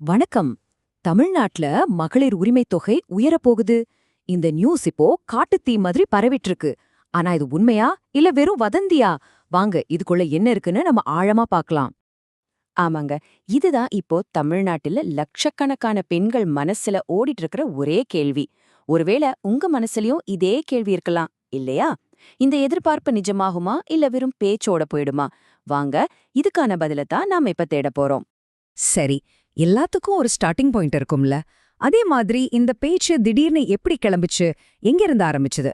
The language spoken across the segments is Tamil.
வணக்கம். தமிழ்நாட்டுல மகளிர் உரிமைத் தொகை உயரப்போகுது. இந்த நியூஸ் இப்போ காட்டுத்தீ மாதிரி பரவிட்டு இருக்கு. ஆனா இது உண்மையா இல்ல வெறும் வதந்தியா? வாங்க இதுக்குள்ள என்ன இருக்குன்னு நம்ம ஆழமா பார்க்கலாம். ஆமாங்க. இதுதான் இப்போ தமிழ்நாட்டுல லட்சக்கணக்கான பெண்கள் மனசுல ஓடிட்டு இருக்கிற ஒரே கேள்வி. ஒருவேளை உங்க மனசுலயும் இதே கேள்வி இருக்கலாம், இல்லையா? இந்த எதிர்பார்ப்பு நிஜமாகுமா இல்ல வெறும் பேச்சோட போயிடுமா? வாங்க, இதுக்கான பதில தான் நாம இப்ப தேட போறோம். சரி, எல்லாத்துக்கும் ஒரு ஸ்டார்டிங் பாயிண்ட் இருக்கும்ல. அதே மாதிரி இந்த பேச்சு திடீர்னு எப்படி கிளம்பிச்சு, எங்கிருந்து ஆரம்பிச்சுது?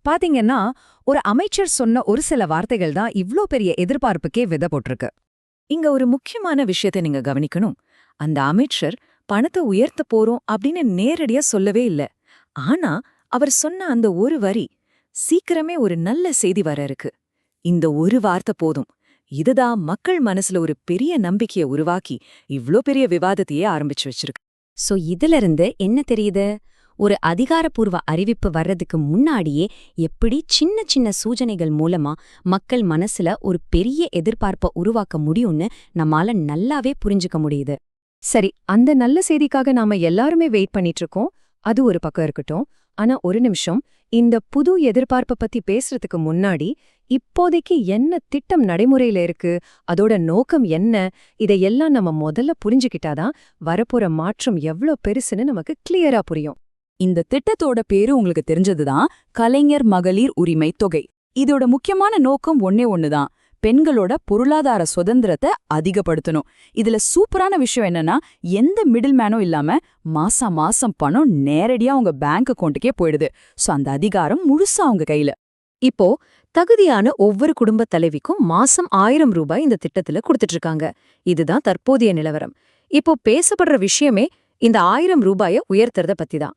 பாத்தீங்கன்னா, ஒரு அமைச்சர் சொன்ன ஒரு சில வார்த்தைகள் தான் இவ்ளோ பெரிய எதிர்பார்ப்புக்கே விதை போட்டிருக்கு. இங்க ஒரு முக்கியமான விஷயத்தை நீங்க கவனிக்கணும். அந்த அமைச்சர் பணத்தை உயர்த்த போறோம் அப்படின்னு நேரடியா சொல்லவே இல்ல. ஆனா அவர் சொன்ன அந்த ஒரு வரி, சீக்கிரமே ஒரு நல்ல செய்தி வர இருக்கு, இந்த ஒரு வார்த்தை போதும், இதுதான் மக்கள் மனசுல ஒரு பெரிய நம்பிக்கையை உருவாக்கி இவ்ளோ பெரிய விவாதத்தையே ஆரம்பிச்சு வச்சிருக்கு. சோ இதிலிருந்து என்ன தெரியுது? ஒரு அதிகாரப்பூர்வ அறிவிப்பு வர்றதுக்கு முன்னாடியே எப்படி சின்ன சின்ன சூச்சனைகள் மூலமா மக்கள் மனசுல ஒரு பெரிய எதிர்பார்ப்பை உருவாக்க முடியும்னு நம்மால நல்லாவே புரிஞ்சுக்க முடியுது. சரி, அந்த நல்ல செய்திக்காக நாம எல்லாருமே வெயிட் பண்ணிட்டு இருக்கோம். அது ஒரு பக்கம் இருக்கட்டும். ஆனா ஒரு நிமிஷம், இந்த புது எதிர்பார்ப்பை பத்தி பேசுறதுக்கு முன்னாடி இப்போதைக்கு என்ன திட்டம் நடைமுறையில இருக்கு, அதோட நோக்கம் என்ன, இதையெல்லாம் நம்ம முதல்ல புரிஞ்சுக்கிட்டாதான் வரப்போற மாற்றம் எவ்ளோ பெருசுன்னு நமக்கு கிளியரா புரியும். இந்த திட்டத்தோட பேரு உங்களுக்கு தெரிஞ்சதுதான், கலைஞர் மகளிர் உரிமை தொகை. இதோட முக்கியமான நோக்கம் ஒன்னே ஒண்ணுதான், பெண்களோட பொருளாதார சுதந்திரத்தை அதிகப்படுத்தணும். இதுல சூப்பரான விஷயம் என்னன்னா, எந்த மிடில் மேனும் இல்லாம மாசம் மாசம் பணம் நேரடியா உங்க பேங்க் அக்கௌண்ட்டுக்கே போயிடுது. சோ அந்த அதிகாரம் முழுசா அவங்க கையில. இப்போ தகுதியான ஒவ்வொரு குடும்பத் தலைவிக்கும் மாசம் 1000 ரூபாய் இந்த திட்டத்துல கொடுத்துட்டு இருக்காங்க. இதுதான் தற்போதைய நிலவரம். இப்போ பேசப்படுற விஷயமே இந்த 1000 ரூபாய உயர்த்துறத பத்தி தான்.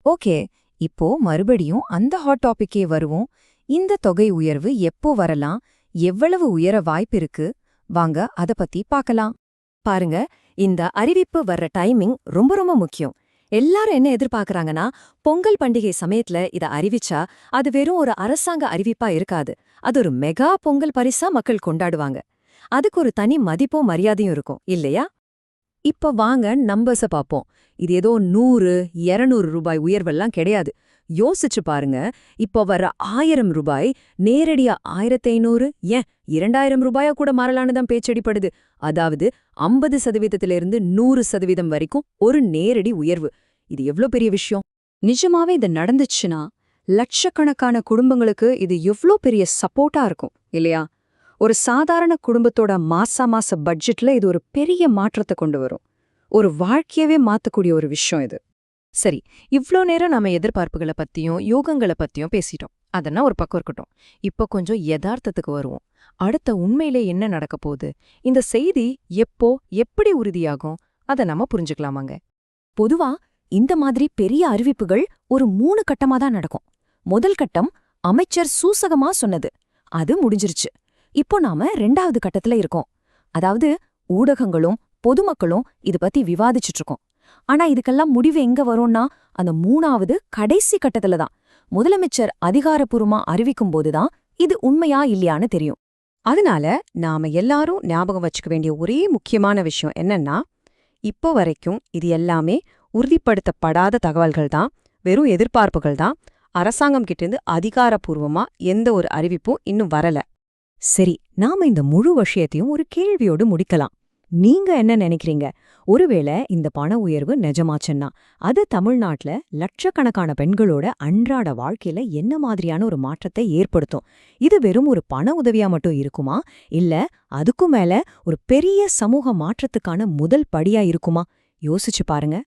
ஓகே, இப்போ மறுபடியும் அந்த ஹாட் டாபிக்கே வருவோம். இந்த தொகை உயர்வு எப்போ வரலாம், எவ்வளவு உயர வாய்ப்பு இருக்கு? வாங்க அத பத்தி பார்க்கலாம். பாருங்க, இந்த அறிவிப்பு வர்ற டைமிங் ரொம்ப ரொம்ப முக்கியம். எல்லாரும் என்ன எதிர்பார்க்கறாங்கன்னா, பொங்கல் பண்டிகை சமயத்துல இத அறிவிச்சா அது வெறும் ஒரு அரசாங்க அறிவிப்பா இருக்காது. அது ஒரு மெகா பொங்கல் பரிசா மக்கள் கொண்டாடுவாங்க. அதுக்கு ஒரு தனி மதிப்பும் மரியாதையும் இருக்கும், இல்லையா? இப்ப வாங்க நம்பர்ஸ பாப்போம். இது ஏதோ 100, 200 ரூபாய் உயர்வெல்லாம் கிடையாது. யோசிச்சு பாருங்க. இப்போ வர 1000 ரூபாய் நேரடியா 1500, ஏன் 2000 ரூபாயா கூட மாறலான்னு தான் பேச்சடிப்படுது. அதாவது 50% 100% வரைக்கும் ஒரு நேரடி உயர்வு. இது எவ்ளோ பெரிய விஷயம்! நிஜமாவே இது நடந்துச்சுன்னா லட்சக்கணக்கான குடும்பங்களுக்கு இது எவ்ளோ பெரிய சப்போர்ட்டா இருக்கும், இல்லையா? ஒரு சாதாரண குடும்பத்தோட மாச பட்ஜெட்ல இது ஒரு பெரிய மாற்றத்தை கொண்டு வரும். ஒரு வாழ்க்கையவே மாத்தக்கூடிய ஒரு விஷயம் இது. சரி, இவ்ளோ நேரம் நாம எதிர்பார்ப்புகளை பத்தியும் யோகங்களை பத்தியும் பேசிட்டோம். அதெல்லாம் ஒரு பக்கம் இருக்கட்டும். இப்போ கொஞ்சம் யதார்த்தத்துக்கு வருவோம். அடுத்த உண்மையிலே என்ன நடக்க போகுது, இந்த செய்தி எப்போ எப்படி உறுதியாகும், அதை நம்ம புரிஞ்சுக்கலாமாங்க. பொதுவா இந்த மாதிரி பெரிய அறிவிப்புகள் ஒரு 3 கட்டமா தான் நடக்கும். முதல் கட்டம் அமைச்சர் சூசகமா சொன்னது, அது முடிஞ்சிருச்சு. இப்போ நாம 2வது கட்டத்துல இருக்கோம். அதாவது ஊடகங்களும் பொதுமக்களும் இது பத்தி விவாதிச்சுட்டு இருக்கோம். ஆனா இதுக்கெல்லாம் முடிவு எங்க வரும்னா, அந்த 3வது கடைசி கட்டத்துல தான். முதலமைச்சர் அதிகாரப்பூர்வமா அறிவிக்கும் போதுதான் இது உண்மையா இல்லையான்னு தெரியும். அதனால நாம எல்லாரும் ஞாபகம் வச்சுக்க வேண்டிய ஒரே முக்கியமான விஷயம் என்னன்னா, இப்போ வரைக்கும் இது எல்லாமே உறுதிப்படுத்தப்படாத தகவல்கள் தான், வெறும் எதிர்பார்ப்புகள் தான். அரசாங்கம் கிட்டேருந்து அதிகாரப்பூர்வமா எந்த ஒரு அறிவிப்பும் இன்னும் வரல. சரி, நாம இந்த முழு விஷயத்தையும் ஒரு கேள்வியோடு முடிக்கலாம். நீங்க என்ன நினைக்கிறீங்க? ஒருவேளை இந்த பண உயர்வு நிஜமாச்சுன்னா அது தமிழ்நாட்டுல லட்சக்கணக்கான பெண்களோட அன்றாட வாழ்க்கையில என்ன மாதிரியான ஒரு மாற்றத்தை ஏற்படுத்தும்? இது வெறும் ஒரு பண உதவியா மட்டும் இருக்குமா, இல்ல அதுக்கும் மேல ஒரு பெரிய சமூக மாற்றத்துக்கான முதல் படியா இருக்குமா? யோசிச்சு பாருங்க.